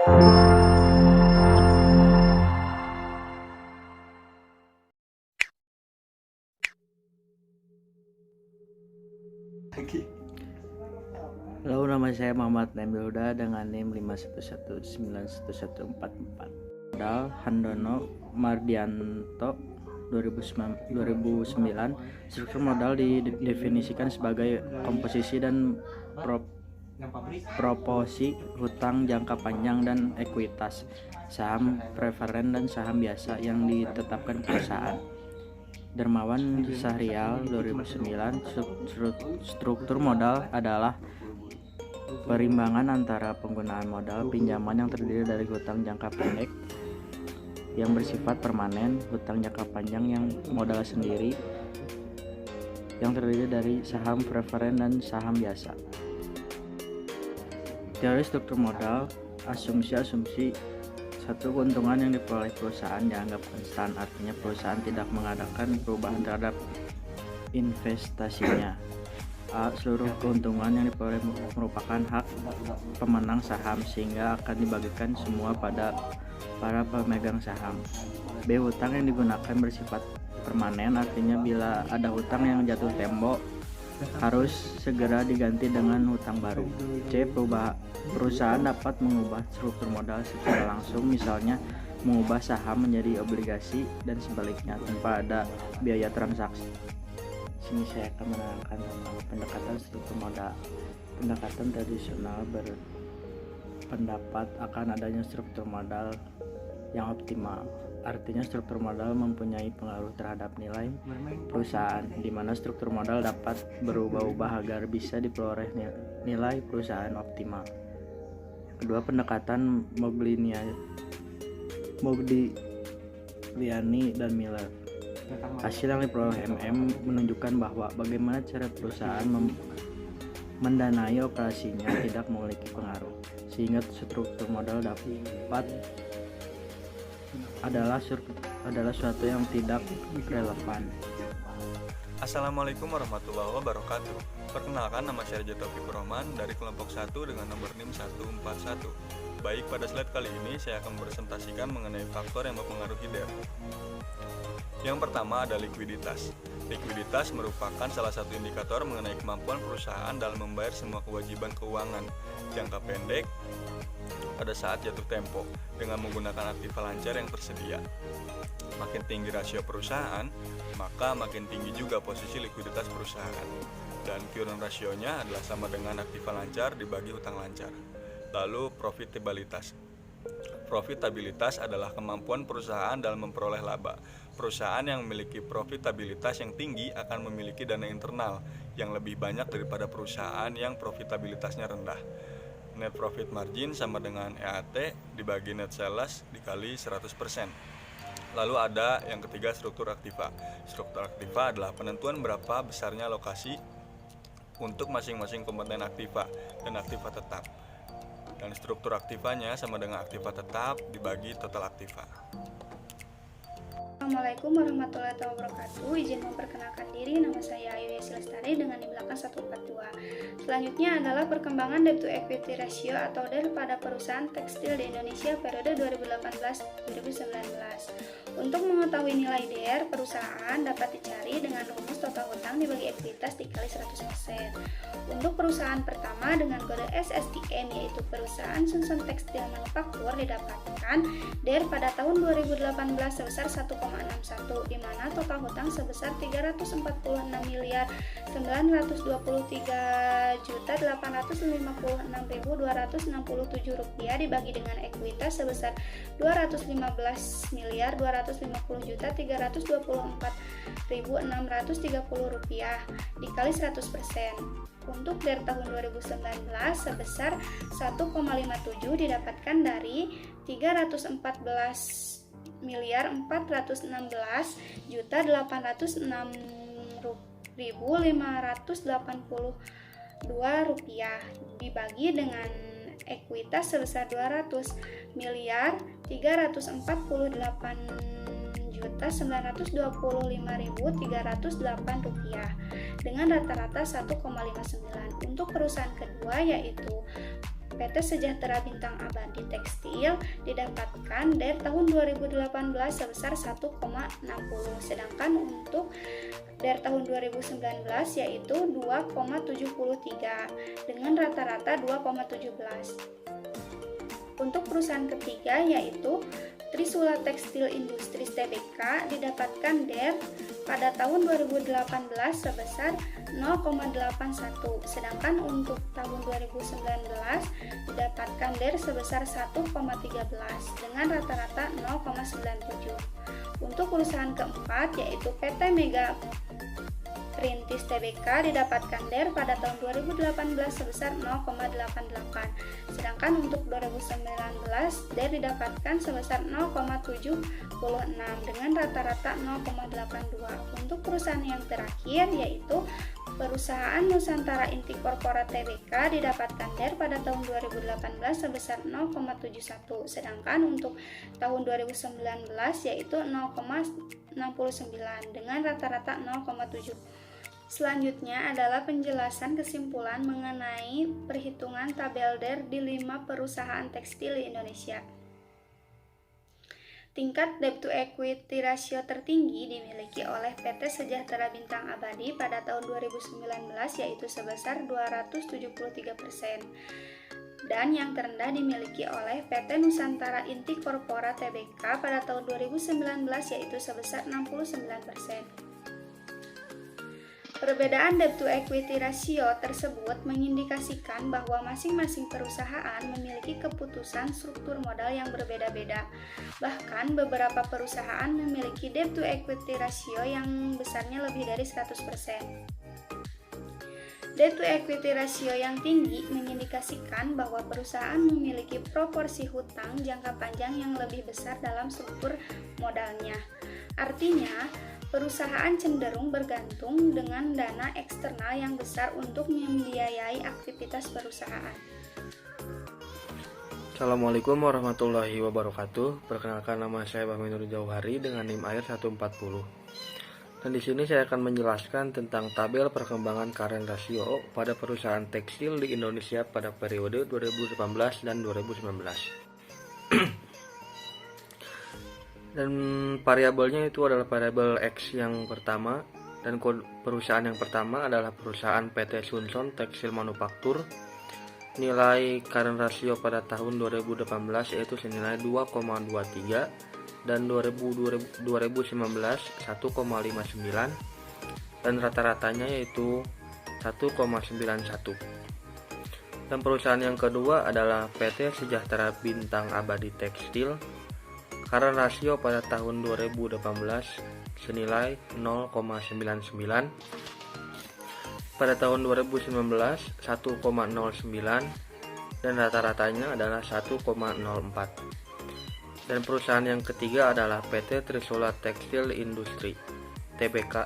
Halo, nama saya Muhammad Nabil Huda dengan NIM 511911444. Modal Handono Mardianto 2009. Struktur modal didefinisikan sebagai komposisi dan proporsi hutang jangka panjang dan ekuitas, saham preferen dan saham biasa yang ditetapkan perusahaan. Dermawan Syahrial 2009. Struktur modal adalah perimbangan antara penggunaan modal pinjaman yang terdiri dari hutang jangka pendek yang bersifat permanen, hutang jangka panjang yang modal sendiri yang terdiri dari saham preferen dan saham biasa. Teori struktur modal. Asumsi. Satu, keuntungan yang diperoleh perusahaan dianggap konstan, artinya perusahaan tidak mengadakan perubahan terhadap investasinya. A. Seluruh keuntungan yang diperoleh merupakan hak pemenang saham sehingga akan dibagikan semua pada para pemegang saham. B. Hutang yang digunakan bersifat permanen, artinya bila ada hutang yang jatuh tempo harus segera diganti dengan hutang baru. C. Perusahaan dapat mengubah struktur modal secara langsung, misalnya mengubah saham menjadi obligasi dan sebaliknya tanpa ada biaya transaksi. Sini saya akan menerangkan tentang pendekatan struktur modal. Pendekatan tradisional berpendapat akan adanya struktur modal yang optimal. Artinya struktur modal mempunyai pengaruh terhadap nilai perusahaan, di mana struktur modal dapat berubah-ubah agar bisa diperoleh nilai perusahaan optimal. Kedua, pendekatan Modigliani dan Miller. Hasil yang diperoleh menunjukkan bahwa bagaimana cara perusahaan mendanai operasinya tidak memiliki pengaruh, sehingga struktur modal adalah suatu yang tidak relevan. Assalamualaikum warahmatullahi wabarakatuh. Perkenalkan, nama saya Raja Taufik Rohman dari kelompok 1 dengan nomor NIM 141. Baik, pada slide kali ini saya akan mempresentasikan mengenai faktor yang mempengaruhi DER. Yang pertama ada likuiditas. Likuiditas merupakan salah satu indikator mengenai kemampuan perusahaan dalam membayar semua kewajiban keuangan jangka pendek pada saat jatuh tempo dengan menggunakan aktiva lancar yang tersedia. Makin tinggi rasio perusahaan, maka makin tinggi juga posisi likuiditas perusahaan. Dan current rasionya adalah sama dengan aktiva lancar dibagi hutang lancar. Lalu profitabilitas. Profitabilitas adalah kemampuan perusahaan dalam memperoleh laba. Perusahaan yang memiliki profitabilitas yang tinggi akan memiliki dana internal yang lebih banyak daripada perusahaan yang profitabilitasnya rendah. Net profit margin sama dengan EAT dibagi net sales dikali 100%. Lalu ada yang ketiga, struktur aktiva. Struktur aktiva adalah penentuan berapa besarnya alokasi untuk masing-masing komponen aktiva dan aktiva tetap. Dan struktur aktivanya sama dengan aktiva tetap dibagi total aktiva. Assalamualaikum warahmatullahi wabarakatuh. Izin memperkenalkan diri, nama saya Ayu Yesi Lestari dengan di belakang 142. Selanjutnya adalah perkembangan debt to equity ratio atau DER pada perusahaan tekstil di Indonesia periode 2018-2019. Untuk mengetahui nilai DER perusahaan dapat dicari dengan rumus total hutang dibagi ekuitas dikali 100%. Untuk perusahaan pertama dengan kode SSTM yaitu perusahaan Sunsun Tekstil Manufaktur didapatkan DER pada tahun 2018 sebesar 1,61, di mana total hutang sebesar 346.856.267 rupiah dibagi dengan ekuitas sebesar 215.250.324.630 rupiah dikali 100%. Untuk DER tahun 2019 sebesar 1,57 didapatkan dari 314.416.806.582 rupiah dibagi dengan ekuitas sebesar 200.348.925.308 rupiah dengan rata-rata 1,59. Untuk perusahaan kedua yaitu PT Sejahtera Bintang Abadi Tekstil didapatkan dari tahun 2018 sebesar 1,60, sedangkan untuk dari tahun 2019 yaitu 2,73 dengan rata-rata 2,17. Untuk perusahaan ketiga yaitu Trisula Tekstil Industries Tbk didapatkan DER pada tahun 2018 sebesar 0,81, sedangkan untuk tahun 2019 didapatkan DER sebesar 1,13 dengan rata-rata 0,97. Untuk perusahaan keempat yaitu PT Mega Perintis Tbk didapatkan DER pada tahun 2018 sebesar 0,88, sedangkan untuk 2019 DER didapatkan sebesar 0,76 dengan rata-rata 0,82. Untuk perusahaan yang terakhir yaitu Perusahaan Nusantara Inti Korporat Tbk didapatkan DER pada tahun 2018 sebesar 0,71, sedangkan untuk tahun 2019 yaitu 0,69 dengan rata-rata 0,7. Selanjutnya adalah penjelasan kesimpulan mengenai perhitungan tabel DER di 5 perusahaan tekstil di Indonesia. Tingkat debt to equity ratio tertinggi dimiliki oleh PT Sejahtera Bintang Abadi pada tahun 2019 yaitu sebesar 273%. Dan yang terendah dimiliki oleh PT Nusantara Inti Korporat Tbk pada tahun 2019 yaitu sebesar 69%. Perbedaan debt to equity ratio tersebut mengindikasikan bahwa masing-masing perusahaan memiliki keputusan struktur modal yang berbeda-beda. Bahkan beberapa perusahaan memiliki debt to equity ratio yang besarnya lebih dari 100%. Debt to equity ratio yang tinggi mengindikasikan bahwa perusahaan memiliki proporsi hutang jangka panjang yang lebih besar dalam struktur modalnya. Artinya, perusahaan cenderung bergantung dengan dana eksternal yang besar untuk membiayai aktivitas perusahaan. Assalamualaikum warahmatullahi wabarakatuh. Perkenalkan, nama saya Bahminur Jauhari dengan NIM AIR 140. Dan di sini saya akan menjelaskan tentang tabel perkembangan current ratio pada perusahaan tekstil di Indonesia pada periode 2018 dan 2019. Dan variabelnya itu adalah variabel X yang pertama, dan perusahaan yang pertama adalah perusahaan PT Sunson Tekstil Manufaktur. Nilai current ratio pada tahun 2018 yaitu senilai 2,23 dan 2019 1,59 dan rata-ratanya yaitu 1,91. Dan perusahaan yang kedua adalah PT Sejahtera Bintang Abadi Tekstil. Current rasio pada tahun 2018 senilai 0,99, pada tahun 2019 1,09 dan rata-ratanya adalah 1,04. Dan perusahaan yang ketiga adalah PT Trisula Tekstil Industri Tbk.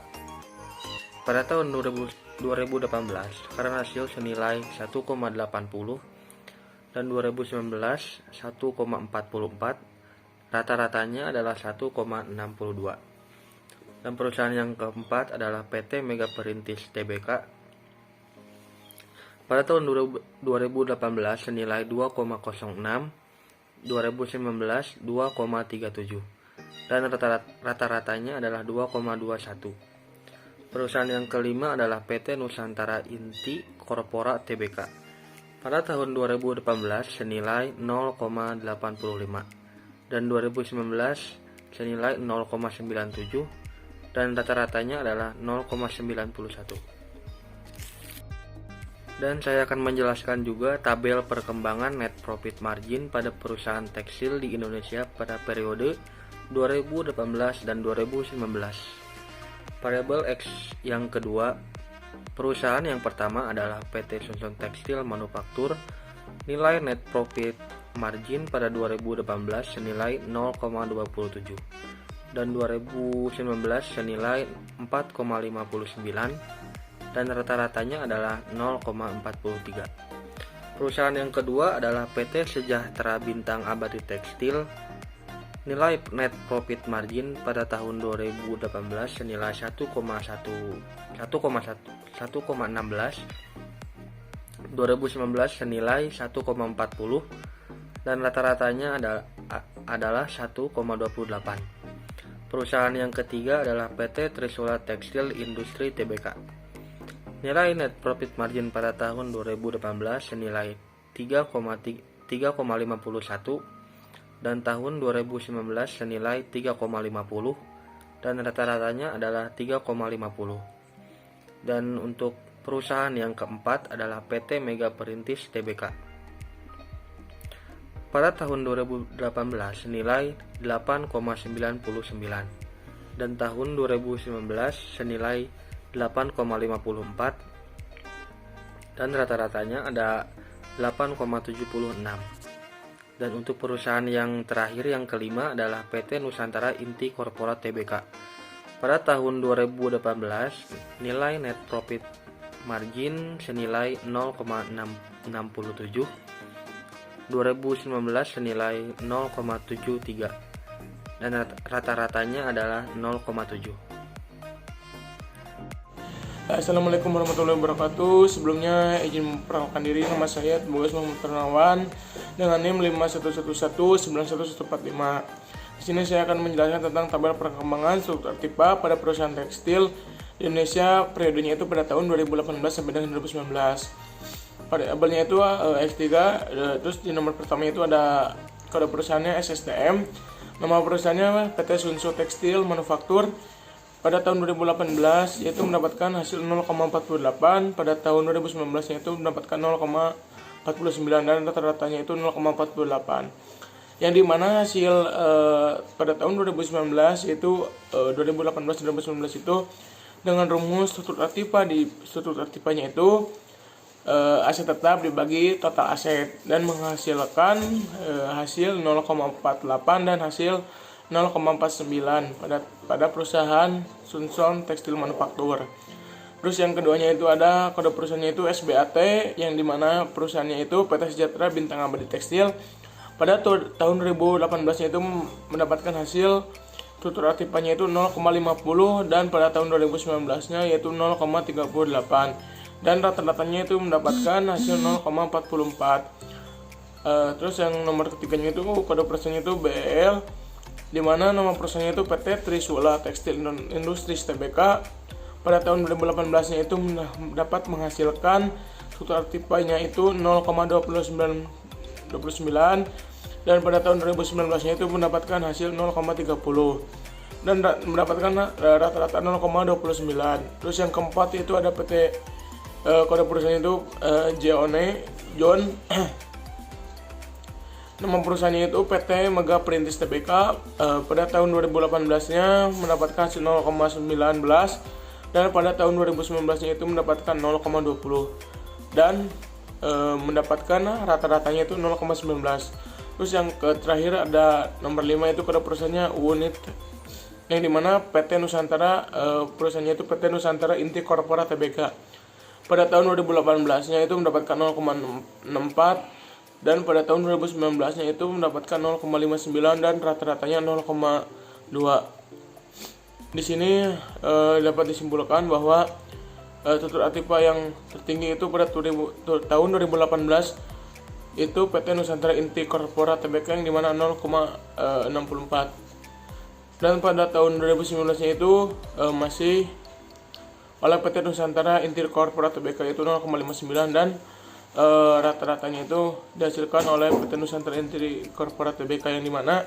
Pada tahun 2018 current rasio senilai 1,80 dan 2019 1,44. Rata-ratanya adalah 1,62. Dan perusahaan yang keempat adalah PT Mega Perintis Tbk. Pada tahun 2018 senilai 2,06, 2019 2,37. Dan rata-ratanya adalah 2,21. Perusahaan yang kelima adalah PT Nusantara Inti Korporat Tbk. Pada tahun 2018 senilai 0,85. Dan 2019 senilai 0,97 dan rata-ratanya adalah 0,91. Dan saya akan menjelaskan juga tabel perkembangan net profit margin pada perusahaan tekstil di Indonesia pada periode 2018 dan 2019. Variabel X yang kedua, perusahaan yang pertama adalah PT Sunson Tekstil Manufaktur. Nilai net profit margin pada 2018 senilai 0,27 dan 2019 senilai 4,59 dan rata-ratanya adalah 0,43. Perusahaan yang kedua adalah PT Sejahtera Bintang Abadi Tekstil. Nilai net profit margin pada tahun 2018 senilai 1,16 2019 senilai 1,40 dan rata-ratanya adalah 1,28. Perusahaan yang ketiga adalah PT Trisula Tekstil Industri Tbk. Nilai net profit margin pada tahun 2018 senilai 3,51 dan tahun 2019 senilai 3,50 dan rata-ratanya adalah 3,50. Dan untuk perusahaan yang keempat adalah PT Mega Perintis Tbk. Pada tahun 2018 senilai 8,99 dan tahun 2019 senilai 8,54 dan rata-ratanya ada 8,76. Dan untuk perusahaan yang terakhir yang kelima adalah PT Nusantara Inti Korporat Tbk. Pada tahun 2018 nilai net profit margin senilai 0,67, 2019 senilai 0,73 dan rata-ratanya adalah 0,7. Assalamualaikum warahmatullahi wabarakatuh. Sebelumnya izin memperkenalkan diri, nama saya Bogas Muhammad Ternawan dengan NIM 511191145. Di sini saya akan menjelaskan tentang tabel perkembangan struktur tipe pada perusahaan tekstil di Indonesia periodenya itu pada tahun 2018 sampai dengan 2019. Pada tabelnya itu X3, terus di nomor pertama itu ada kode perusahaannya SSTM, nama perusahaannya PT Sunsu Tekstil Manufaktur. Pada tahun 2018 yaitu mendapatkan hasil 0,48, pada tahun 2019 yaitu mendapatkan 0,49 dan rata-ratanya itu 0,48. Yang dimana hasil pada tahun 2019 yaitu 2018 dan 2019 itu dengan rumus struktur aktiva, di struktur aktivanya itu aset tetap dibagi total aset dan menghasilkan hasil 0,48 dan hasil 0,49 pada perusahaan Sunson Tekstil Manufaktur. Terus yang keduanya itu ada kode perusahaannya itu SBAT, yang dimana perusahaannya itu PT Sejahtera Bintang Abadi Tekstil. Pada tahun 2018 itu mendapatkan hasil struktur aktifnya itu 0,50 dan pada tahun 2019-nya yaitu 0,38 dan rata-ratanya itu mendapatkan hasil 0,44. Terus yang nomor ketiganya itu kode perusahaannya itu BL, di mana nama perusahaannya itu PT Trisula Tekstil Industri Tbk. Pada tahun 2018-nya itu dapat menghasilkan struktur aktifnya itu 0,29 dan pada tahun 2019-nya itu mendapatkan hasil 0,30 dan mendapatkan rata-rata 0,29. Terus yang keempat itu ada PT kode perusahaannya itu John. Nama perusahaannya itu PT Mega Perintis Tbk. Pada tahun 2018-nya mendapatkan hasil 0,19 dan pada tahun 2019-nya itu mendapatkan 0,20 dan mendapatkan rata-ratanya itu 0,19. Terus yang terakhir ada nomor 5 itu kode perusahaannya Unit, yang dimana PT Nusantara perusahaannya itu PT Nusantara Inti Korporat Tbk. Pada tahun 2018-nya itu mendapatkan 0,64 dan pada tahun 2019-nya itu mendapatkan 0,59 dan rata-ratanya 0,2. Di sini dapat disimpulkan bahwa struktur aktiva yang tertinggi itu pada tahun 2018 itu PT Nusantara Inti Korporat Tbk, yang dimana 0,64 dan pada tahun 2019-nya itu masih oleh PT Nusantara Inti Korporat Tbk itu 0,59 dan rata-ratanya itu dihasilkan oleh PT Nusantara Inti Korporat Tbk, yang dimana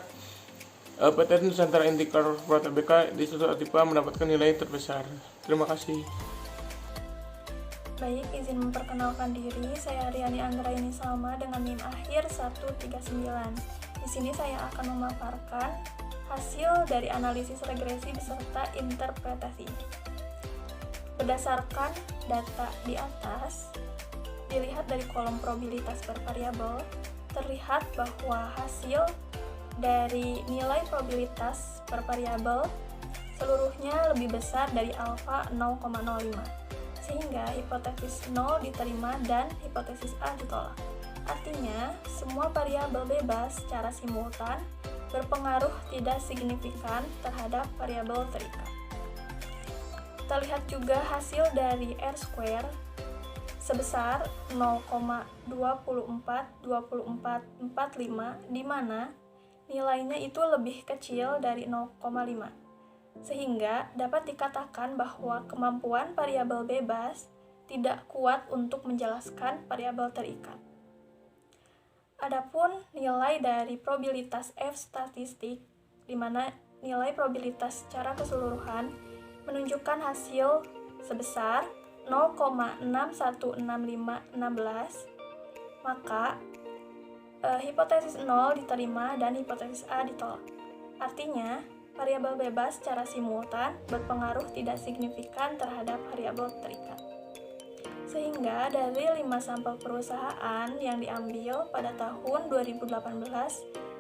PT Nusantara Inti Korporat Tbk di struktur aktiva mendapatkan nilai terbesar. Terima kasih. Baik, izin memperkenalkan diri, saya Riani Anggraini Salma dengan NIM akhir 139. Di sini saya akan memaparkan hasil dari analisis regresi beserta interpretasi. Berdasarkan data di atas, dilihat dari kolom probabilitas per variabel, terlihat bahwa hasil dari nilai probabilitas per variabel seluruhnya lebih besar dari alfa 0,05, sehingga hipotesis 0 diterima dan hipotesis A ditolak. Artinya, semua variabel bebas secara simultan berpengaruh tidak signifikan terhadap variabel terikat. Kita lihat juga hasil dari R-square sebesar 0,242445, di mana nilainya itu lebih kecil dari 0,5. Sehingga dapat dikatakan bahwa kemampuan variabel bebas tidak kuat untuk menjelaskan variabel terikat. Adapun nilai dari probabilitas F statistik, di mana nilai probabilitas secara keseluruhan menunjukkan hasil sebesar 0,616516, maka hipotesis 0 diterima dan hipotesis A ditolak. Artinya, variabel bebas secara simultan berpengaruh tidak signifikan terhadap variabel terikat. Sehingga dari 5 sampel perusahaan yang diambil pada tahun 2018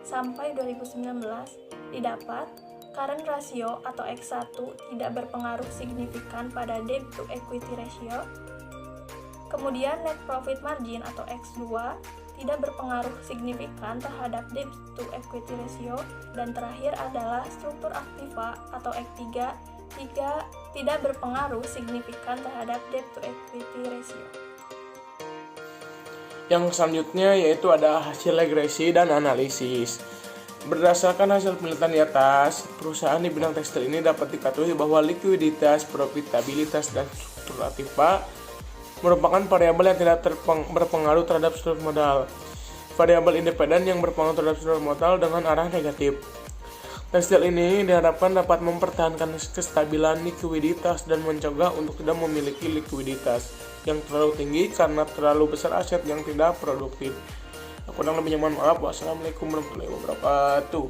sampai 2019 didapat current ratio atau X1 tidak berpengaruh signifikan pada debt to equity ratio. Kemudian net profit margin atau X2 tidak berpengaruh signifikan terhadap debt to equity ratio, dan terakhir adalah struktur aktiva atau X3 tidak berpengaruh signifikan terhadap debt to equity ratio. Yang selanjutnya yaitu ada hasil regresi dan analisis. Berdasarkan hasil penelitian di atas, perusahaan di bidang tekstil ini dapat diketahui bahwa likuiditas, profitabilitas, dan struktur aktiva merupakan variabel yang tidak berpengaruh terhadap struktur modal. Variabel independen yang berpengaruh terhadap struktur modal dengan arah negatif. Tekstil ini diharapkan dapat mempertahankan kestabilan likuiditas dan mencegah untuk tidak memiliki likuiditas yang terlalu tinggi karena terlalu besar aset yang tidak produktif. Kurang lebihnya mohon maaf. Wassalamualaikum warahmatullahi wabarakatuh.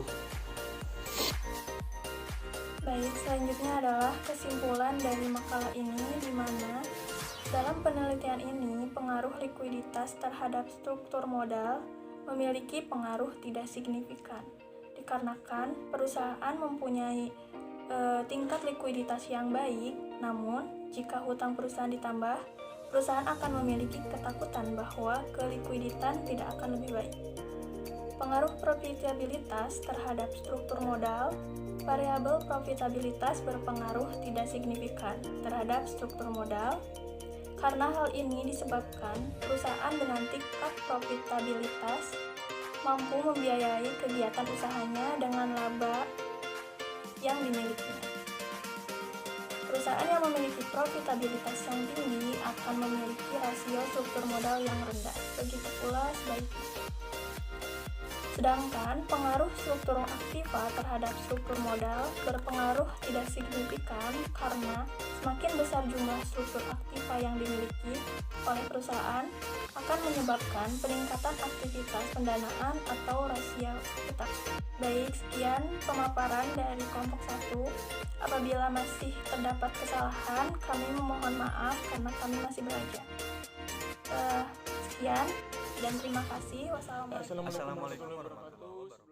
Baik, selanjutnya adalah kesimpulan dari makalah ini, di mana dalam penelitian ini pengaruh likuiditas terhadap struktur modal memiliki pengaruh tidak signifikan, dikarenakan perusahaan mempunyai tingkat likuiditas yang baik. Namun, jika hutang perusahaan ditambah, perusahaan akan memiliki ketakutan bahwa kelikuiditan tidak akan lebih baik. Pengaruh profitabilitas terhadap struktur modal. Variabel profitabilitas berpengaruh tidak signifikan terhadap struktur modal. Karena hal ini disebabkan perusahaan dengan tingkat profitabilitas mampu membiayai kegiatan usahanya dengan laba yang dimilikinya. Perusahaan yang memiliki profitabilitas yang tinggi akan memiliki rasio struktur modal yang rendah, begitu pula sebaliknya. Sedangkan pengaruh struktur aktiva terhadap struktur modal berpengaruh tidak signifikan karena semakin besar jumlah struktur aktiva yang dimiliki oleh perusahaan akan menyebabkan peningkatan aktivitas pendanaan atau rasio utang. Baik, sekian pemaparan dari kelompok 1. Apabila masih terdapat kesalahan, kami memohon maaf karena kami masih belajar. Sekian dan terima kasih. Wassalamualaikum Assalamualaikum warahmatullahi wabarakatuh.